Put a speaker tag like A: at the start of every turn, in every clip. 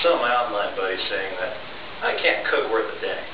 A: some of my online buddies saying that I can't cook worth a dang.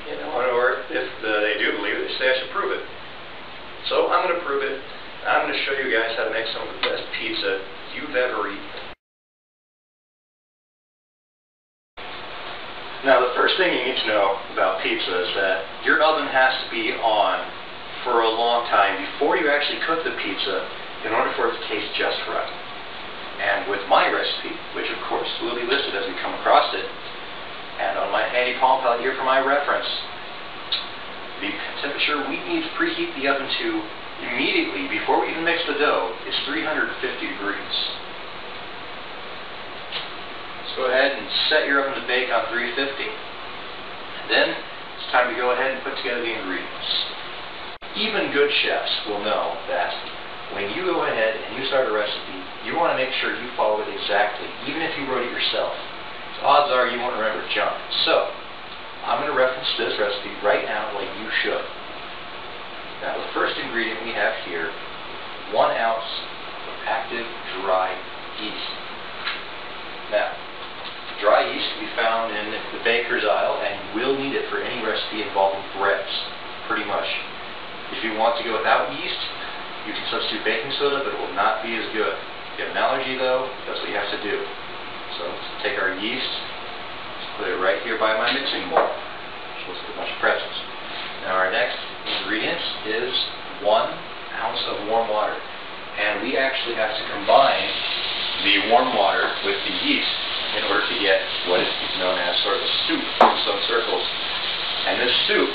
A: You know, or if they do believe it, they say I should prove it. So I'm going to prove it. I'm going to show you guys how to make some of the best pizza you've ever eaten. Now, the first thing you need to know about pizza is that your oven has to be on for a long time before you actually cook the pizza in order for it to taste just right. And with my recipe, which of course will be listed as we come across it, and on my handy palm palette here for my reference, the temperature we need to preheat the oven to immediately before we even mix the dough is 350 degrees. Go ahead and set your oven to bake on 350. And then it's time to go ahead and put together the ingredients. Even good chefs will know that when you go ahead and you start a recipe, you want to make sure you follow it exactly, even if you wrote it yourself. So odds are you won't remember junk. So I'm going to reference this recipe right now like you should. Now the first ingredient we have here, 1 ounce of active dry yeast. Now, dry yeast can be found in the baker's aisle, and you will need it for any recipe involving breads, pretty much. If you want to go without yeast, you can substitute baking soda, but it will not be as good. If you have an allergy, though, that's what you have to do. So let's take our yeast, let's put it right here by my mixing bowl, which looks like a bunch of pretzels. Now our next ingredient is 1 ounce of warm water, and we actually have to combine the warm water with the yeast in order to get what is known as sort of a soup in some circles. And this soup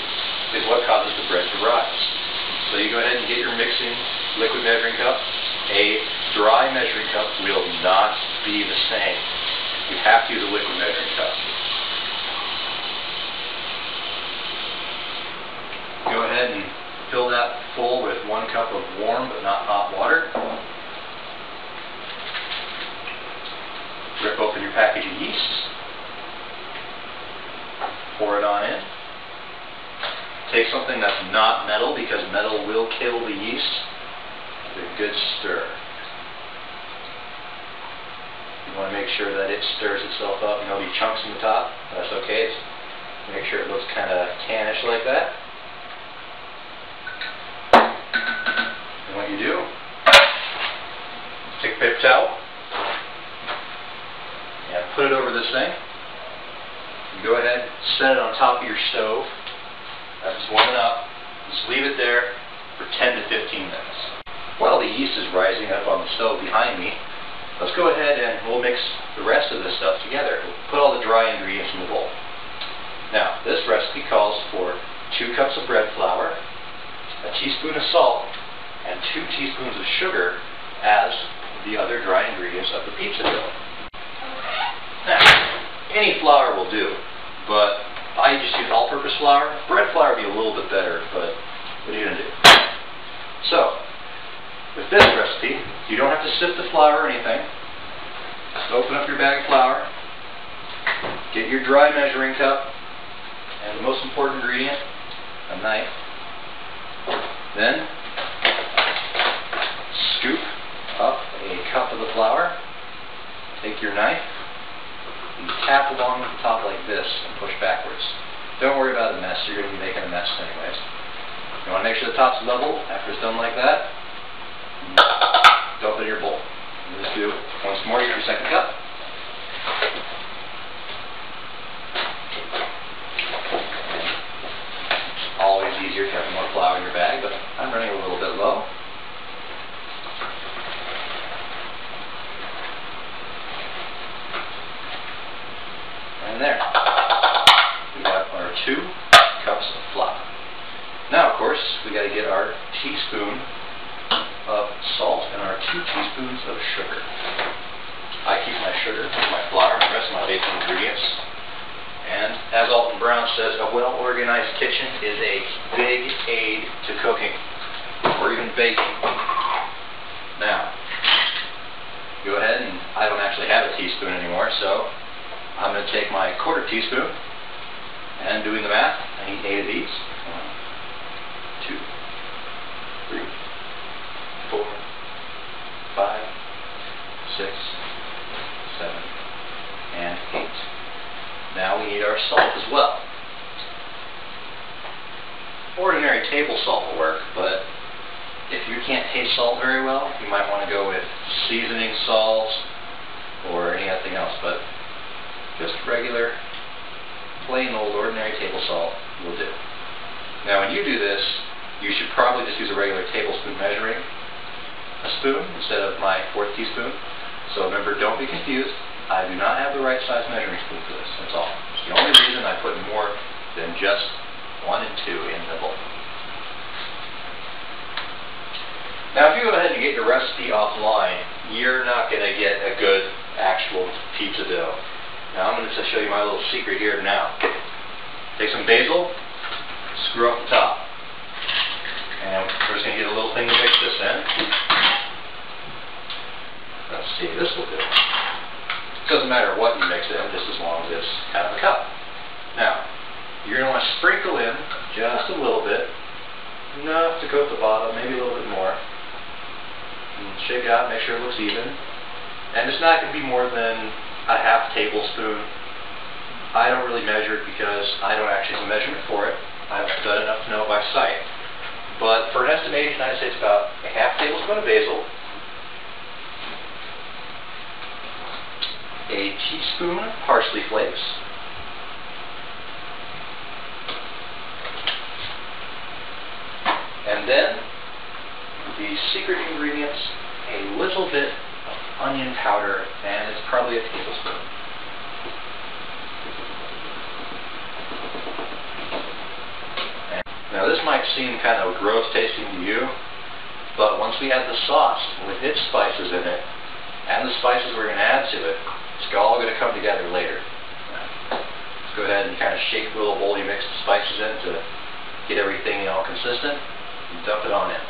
A: is what causes the bread to rise. So you go ahead and get your mixing liquid measuring cup. A dry measuring cup will not be the same. You have to use a liquid measuring cup. Go ahead and fill that full with 1 cup of warm but not hot water. Rip open your package of yeast, pour it on in. Take something that's not metal, because metal will kill the yeast, with a good stir. You want to make sure that it stirs itself up, and there'll be chunks in the top. That's okay. Make sure it looks kind of tannish like that. And what you do, take a paper towel, and put it over this thing. You go ahead, set it on top of your stove. As it's warming up, just leave it there for 10 to 15 minutes. While the yeast is rising up on the stove behind me, let's go ahead and we'll mix the rest of this stuff together. We'll put all the dry ingredients in the bowl. Now, this recipe calls for 2 cups of bread flour, a teaspoon of salt, and 2 teaspoons of sugar as the other dry ingredients of the pizza dough. Now, any flour will do, but I just use all-purpose flour. Bread flour would be a little bit better, but what are you going to do? So, with this recipe, you don't have to sift the flour or anything. Just open up your bag of flour, get your dry measuring cup, and the most important ingredient, a knife. Then, scoop up a cup of the flour, take your knife, and tap along the top like this and push backwards. Don't worry about the mess, you're going to be making a mess anyways. You want to make sure the top's level. After it's done like that, dump it in your bowl. And just do once more, get your second cup. It's always easier to have more flour in your bag, but I'm running a little bit low. And there. We got our 2 cups of flour. Now, of course, we got to get our teaspoon of salt and our 2 teaspoons of sugar. I keep my sugar, my flour, and the rest of my baking ingredients. And as Alton Brown says, a well-organized kitchen is a big aid to cooking, or even baking. Now, go ahead, and I don't actually have a teaspoon anymore, so I'm going to take my 1/4 teaspoon, and doing the math, I need 8 of these. 1, 2, 3, 4, 5, 6, 7, heat. Now we need our salt as well. Ordinary table salt will work, but if you can't taste salt very well, you might want to go with seasoning salts or anything else, but just regular, plain old ordinary table salt will do. Now when you do this, you should probably just use a regular tablespoon measuring a spoon instead of my 4th teaspoon. So remember, don't be confused. I do not have the right size measuring spoon for this, that's all. It's the only reason I put more than just 1 and 2 in the bowl. Now if you go ahead and get your recipe offline, you're not going to get a good actual pizza dough. Now I'm going to show you my little secret here now. Take some basil, screw off the top. And we're just going to get a little thing to mix this in. Let's see, this will do. It doesn't matter what you mix in, just as long as it's out of a cup. Now, you're going to want to sprinkle in just a little bit, enough to coat the bottom, maybe a little bit more. And shake it out, make sure it looks even. And it's not going to be more than a ½ tablespoon. I don't really measure it because I don't actually have a measurement for it. I've done enough to know by sight. But for an estimation, I'd say it's about a ½ tablespoon of basil, a teaspoon of parsley flakes, and then the secret ingredients, a little bit of onion powder, and it's probably a tablespoon. Now this might seem kind of gross tasting to you, but once we add the sauce with its spices in it, and the spices we're going to add to it, it's all going to come together later. Let's go ahead and kind of shake the little bowl you mix the spices in to get everything all consistent, and dump it on in.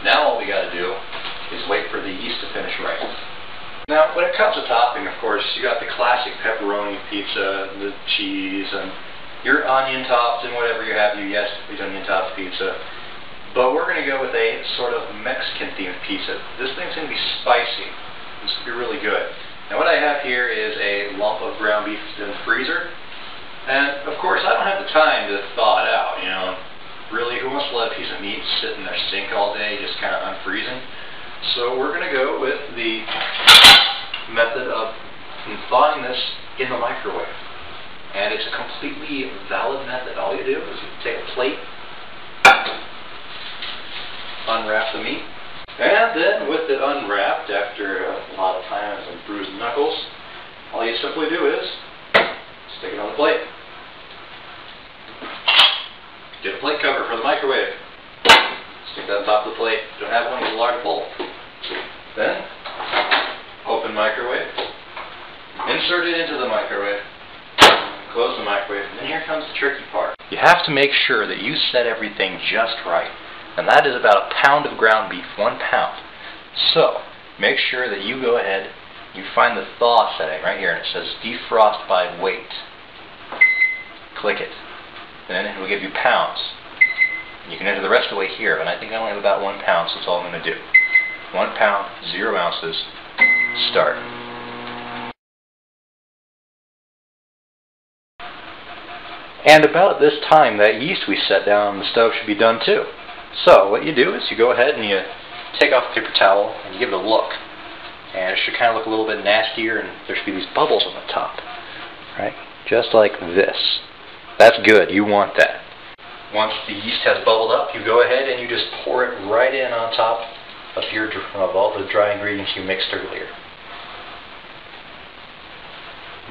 A: Now all we got to do is wait for the yeast to finish right. Now when it comes to topping, of course, you got the classic pepperoni pizza, the cheese, and your onion tops and whatever you have, yes, it's onion topped pizza. But we're going to go with a sort of Mexican themed pizza. This thing's going to be spicy. This will be really good. Now what I have here is a lump of ground beef in the freezer. And of course I don't have the time to thaw it out, you know. Really, who wants to let a piece of meat sit in their sink all day just kind of unfreezing? So we're going to go with the method of thawing this in the microwave. And it's a completely valid method. All you do is you take a plate, unwrap the meat, and then with it unwrapped after a lot of times and bruised knuckles, all you simply do is stick it on the plate. Get a plate cover for the microwave. Stick that on top of the plate. Don't have one, use a large bowl. Then, open microwave. Insert it into the microwave. Close the microwave. And then here comes the tricky part. You have to make sure that you set everything just right. And that is about a pound of ground beef, 1 pound. So, make sure that you go ahead, you find the thaw setting right here, and it says defrost by weight. Click it. Then it will give you pounds. You can enter the rest of the way here, but I think I only have about 1 pound, so that's all I'm going to do. 1 pound, 0 ounces, start. And about this time, that yeast we set down on the stove should be done too. So what you do is you go ahead and you take off the paper towel and you give it a look. And it should kind of look a little bit nastier, and there should be these bubbles on the top. Right? Just like this. That's good. You want that. Once the yeast has bubbled up, you go ahead and you just pour it right in on top of all the dry ingredients you mixed earlier.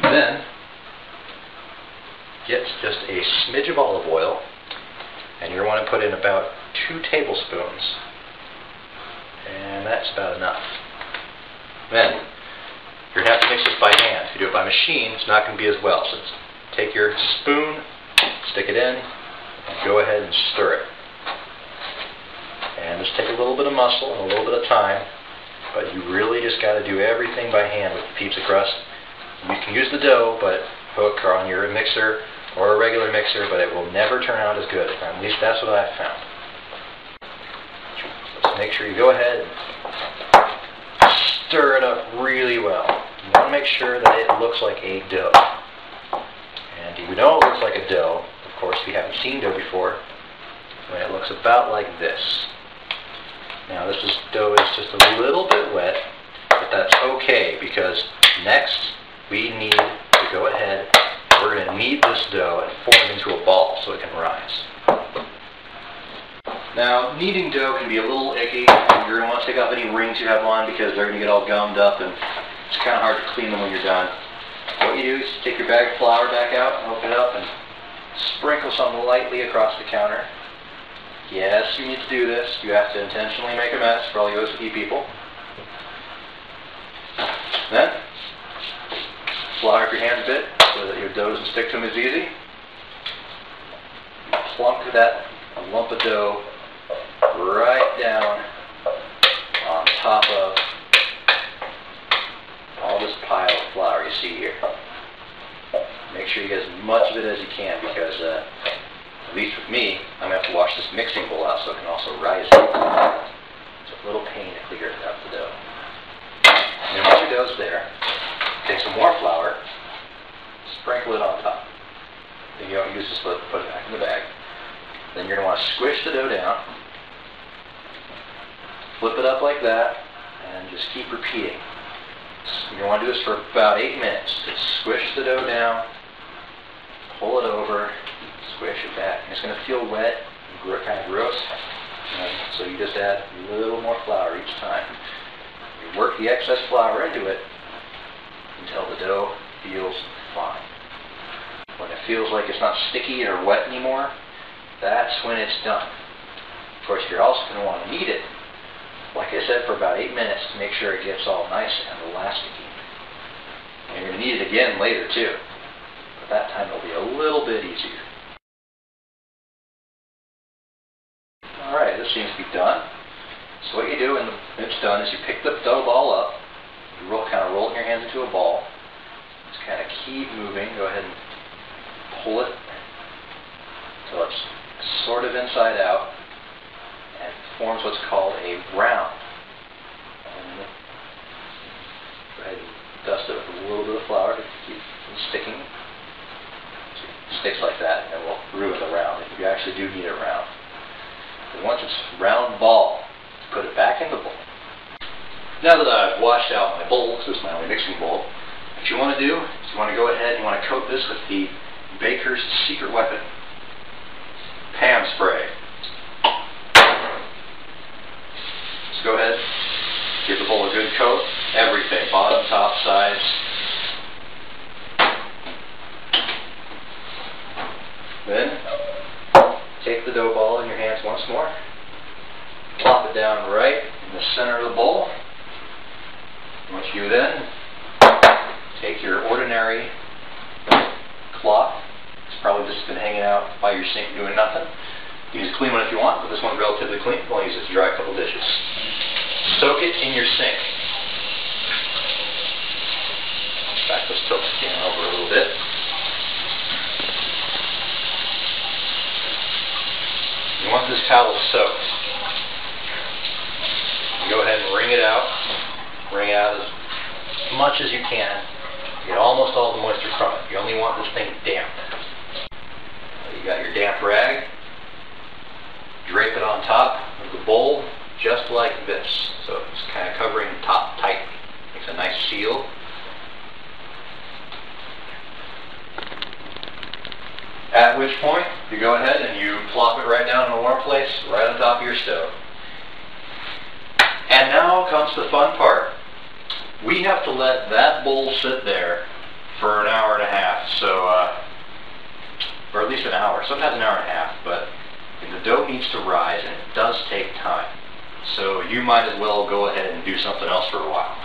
A: Then, get just a smidge of olive oil, and you're going to want to put in about 2 tablespoons. And that's about enough. Then, you're going to have to mix this by hand. If you do it by machine, it's not going to be as well. So take your spoon, stick it in, and go ahead and stir it. And just take a little bit of muscle and a little bit of time, but you really just got to do everything by hand with the pizza crust. You can use the dough, but hook or on your mixer or a regular mixer, but it will never turn out as good. At least that's what I've found. So make sure you go ahead and stir it up really well. You want to make sure that it looks like a dough. And you know it looks like a dough, of course, if you haven't seen dough before, when it looks about like this. Now dough is just a little bit wet, but that's okay because next we need to go ahead and we're going to knead this dough and form it into a ball so it can rise. Now, kneading dough can be a little icky. You're going to want to take off any rings you have on because they're going to get all gummed up and it's kind of hard to clean them when you're done. What you do is take your bag of flour back out and open it up and sprinkle some lightly across the counter. Yes, you need to do this. You have to intentionally make a mess for all you OCD people. Then, flour up your hands a bit so that your dough doesn't stick to them as easy. You plunk that lump of dough right down on top of all this pile of flour you see here. Make sure you get as much of it as you can because, at least with me, I'm going to have to wash this mixing bowl out so it can also rise. It's a little pain to clear out the dough. And then once your dough's there, take some more flour, sprinkle it on top. Then you don't use this, put it back in the bag. Then you're going to want to squish the dough down, flip it up like that, and just keep repeating. You're going to want to do this for about 8 minutes. Just squish the dough down, pull it over, squish it back. And it's going to feel wet and kind of gross, so you just add a little more flour each time. You work the excess flour into it until the dough feels fine. When it feels like it's not sticky or wet anymore, that's when it's done. Of course, you're also going to want to knead it, like I said, for about 8 minutes to make sure it gets all nice and elasticy. And you're going to knead it again later too, but that time it'll be a little bit easier. Alright, this seems to be done. So what you do when it's done is you pick the dough ball up, you kind of roll it in your hands into a ball, just kind of keep moving, go ahead and pull it until it's sort of inside out and forms what's called a round. And go ahead and dust it with a little bit of flour to keep it from sticking. So it sticks like that and it won't ruin the round. You actually do need a round. And once it's a round ball, put it back in the bowl. Now that I've washed out my bowl, this is my only mixing bowl, what you want to do is you want to go ahead and you want to coat this with the baker's secret weapon, Pam spray. Just go ahead, give the bowl a good coat, everything, bottom, top, sides. Then, take the dough ball in your hands once more, plop it down right in the center of the bowl. Once you then take your ordinary cloth, it's probably just been hanging out by your sink doing nothing. You can use a clean one if you want, but this one's relatively clean. I'll use it to dry a couple dishes. Soak it in your sink. In fact, let's tilt the can over a little bit. You want this towel soaked. You go ahead and wring it out. Wring it out as much as you can. Get almost all the moisture from it. You only want this thing damp. So you got your damp rag. Drape it on top of the bowl just like this. So it's kind of covering the top tightly. Makes a nice seal. At which point, you go ahead and you plop it right down in a warm place, right on top of your stove. And now comes the fun part. We have to let that bowl sit there for an hour and a half, or at least an hour, sometimes an hour and a half, but the dough needs to rise and it does take time. So you might as well go ahead and do something else for a while.